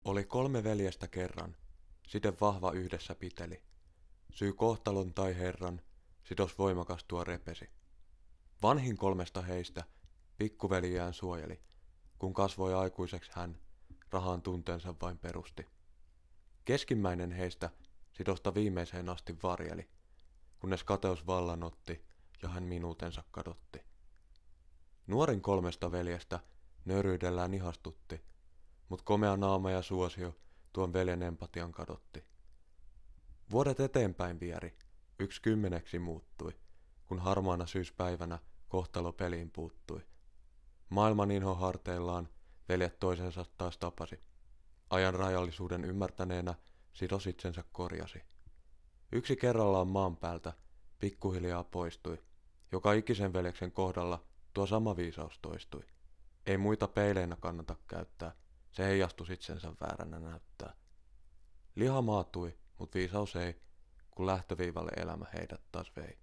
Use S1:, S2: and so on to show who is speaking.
S1: Oli 3 veljestä kerran, side vahva yhdessä piteli. Syy kohtalon tai herran, sidos voimakas tuo repesi. Vanhin 3 heistä pikkuveliään suojeli, kun kasvoi aikuiseksi hän, rahan tunteensa vain perusti. Keskimmäinen heistä sidosta viimeiseen asti varjeli, kunnes kateus vallan otti ja hän minuutensa kadotti. Nuorin 3 veljestä nöyryydellään ihastutti, mut komea naama ja suosio tuon veljen empatian kadotti. Vuodet eteenpäin vieri, 1 10 muuttui, kun harmaana syyspäivänä kohtalo peliin puuttui. Maailman inho harteillaan veljet toisensa taas tapasi. Ajan rajallisuuden ymmärtäneenä sidos itsensä korjasi. Yksi kerrallaan maan päältä pikkuhiljaa poistui. Joka ikisen veljeksen kohdalla tuo sama viisaus toistui. Ei muita peileinä kannata käyttää, se heijastus itsensä vääränä näyttää. Liha maatui, mut viisaus ei, kun lähtöviivalle elämä heidät taas vei.